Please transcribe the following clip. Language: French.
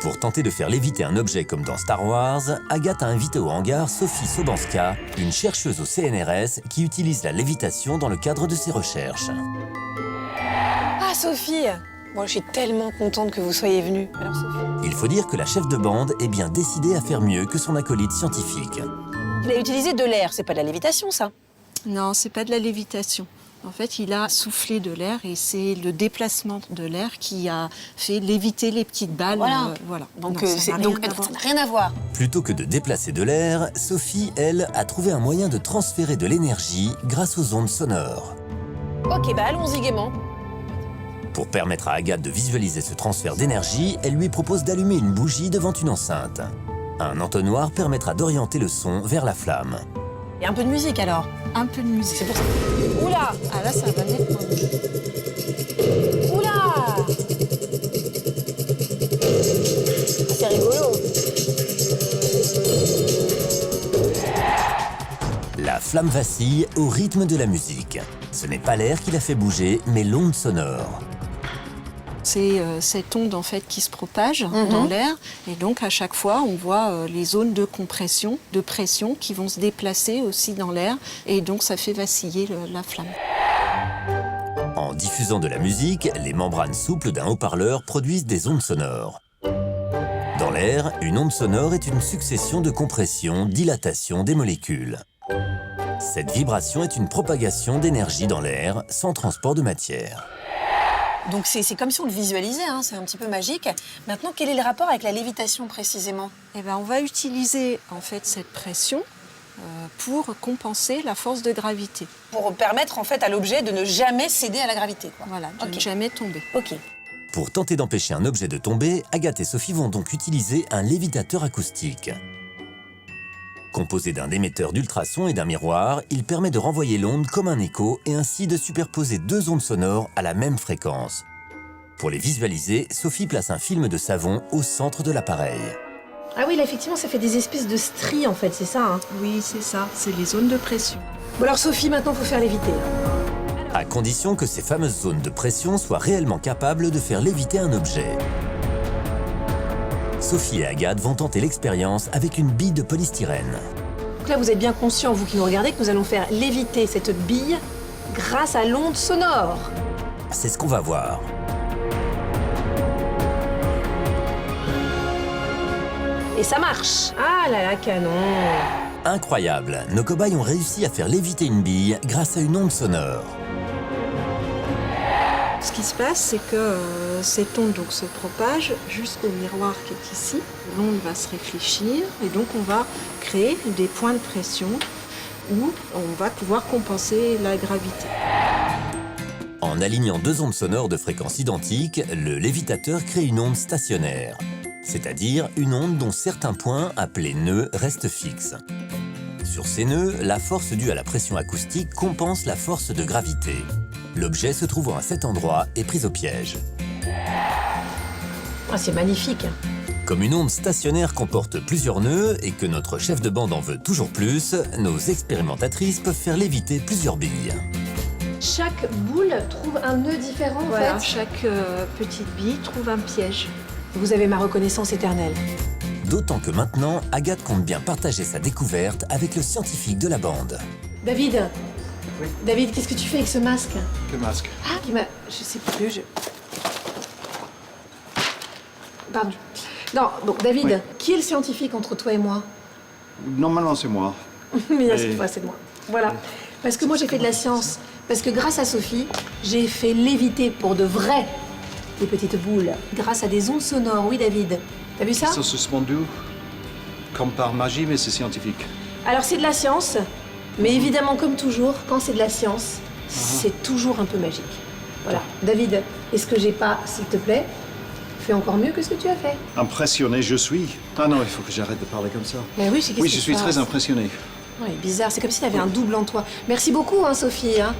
Pour tenter de faire léviter un objet comme dans Star Wars, Agathe a invité au hangar Sophie Sobanska, une chercheuse au CNRS qui utilise la lévitation dans le cadre de ses recherches. Ah, Sophie! Moi, je suis tellement contente que vous soyez venue. Alors, Sophie? Il faut dire que la chef de bande est bien décidée à faire mieux que son acolyte scientifique. Il a utilisé de l'air, c'est pas de la lévitation, ça? Non, c'est pas de la lévitation. En fait, il a soufflé de l'air et c'est le déplacement de l'air qui a fait léviter les petites balles. Voilà. Donc, Non, ça n'a rien à voir. Plutôt que de déplacer de l'air, Sophie, elle, a trouvé un moyen de transférer de l'énergie grâce aux ondes sonores. Ok, bah allons-y gaiement. Pour permettre à Agathe de visualiser ce transfert d'énergie, elle lui propose d'allumer une bougie devant une enceinte. Un entonnoir permettra d'orienter le son vers la flamme. Et un peu de musique, alors? Un peu de musique. C'est pour ça. Oula! Ah là, ça va nettement. Oula! C'est rigolo. La flamme vacille au rythme de la musique. Ce n'est pas l'air qui la fait bouger, mais l'onde sonore. C'est cette onde en fait qui se propage dans l'air et donc à chaque fois on voit les zones de compression, de pression qui vont se déplacer aussi dans l'air et donc ça fait vaciller la flamme. En diffusant de la musique, les membranes souples d'un haut-parleur produisent des ondes sonores. Dans l'air, une onde sonore est une succession de compression, dilatation des molécules. Cette vibration est une propagation d'énergie dans l'air sans transport de matière. Donc c'est comme si on le visualisait, hein, c'est un petit peu magique. Maintenant, quel est le rapport avec la lévitation précisément? Eh ben, on va utiliser en fait cette pression pour compenser la force de gravité. Pour permettre en fait à l'objet de ne jamais céder à la gravité, quoi. Voilà, de ne jamais tomber. Ok. Pour tenter d'empêcher un objet de tomber, Agathe et Sophie vont donc utiliser un lévitateur acoustique. Composé d'un émetteur d'ultrasons et d'un miroir, il permet de renvoyer l'onde comme un écho et ainsi de superposer deux ondes sonores à la même fréquence. Pour les visualiser, Sophie place un film de savon au centre de l'appareil. Ah oui, là, effectivement, ça fait des espèces de stries, en fait, c'est ça, hein? Oui, c'est ça, c'est les zones de pression. Bon, alors, Sophie, maintenant, faut faire léviter. À condition que ces fameuses zones de pression soient réellement capables de faire léviter un objet. Sophie et Agathe vont tenter l'expérience avec une bille de polystyrène. Donc là, vous êtes bien conscients, vous qui nous regardez, que nous allons faire léviter cette bille grâce à l'onde sonore. C'est ce qu'on va voir. Et ça marche. Ah là là, canon. Incroyable, nos cobayes ont réussi à faire léviter une bille grâce à une onde sonore. Ce qui se passe, c'est que cette onde donc, se propage jusqu'au miroir qui est ici. L'onde va se réfléchir et donc on va créer des points de pression où on va pouvoir compenser la gravité. En alignant deux ondes sonores de fréquence identique, le lévitateur crée une onde stationnaire, c'est-à-dire une onde dont certains points, appelés nœuds, restent fixes. Sur ces nœuds, la force due à la pression acoustique compense la force de gravité. L'objet se trouvant à cet endroit est pris au piège. Ah, c'est magnifique. Comme une onde stationnaire comporte plusieurs nœuds et que notre chef de bande en veut toujours plus, nos expérimentatrices peuvent faire léviter plusieurs billes. Chaque boule trouve un nœud différent, Voilà, en fait. chaque petite bille trouve un piège. Vous avez ma reconnaissance éternelle. D'autant que maintenant, Agathe compte bien partager sa découverte avec le scientifique de la bande. David. Oui. David, qu'est-ce que tu fais avec ce masque? Le masque. Ah, je sais plus, Pardon. Non, bon, David, Oui. qui est le scientifique entre toi et moi? Normalement, c'est moi. Mais là, Mais- cette fois, c'est moi. Voilà. Parce que moi, j'ai fait de la science. Parce que grâce à Sophie, j'ai fait léviter pour de vrai des petites boules. Grâce à des ondes sonores, oui, David. T'as vu ça? Ils sont suspendus comme par magie, mais c'est scientifique. Alors, c'est de la science. Mais évidemment, comme toujours, quand c'est de la science, c'est toujours un peu magique. Voilà. David, est-ce que j'ai pas, s'il te plaît, fait encore mieux que ce que tu as fait? Impressionné, je suis. Ah non, il faut que j'arrête de parler comme ça. Mais oui, c'est Oui, je suis très impressionné. Ouais, bizarre, c'est comme si tu avais un double en toi. Merci beaucoup, hein, Sophie. Hein.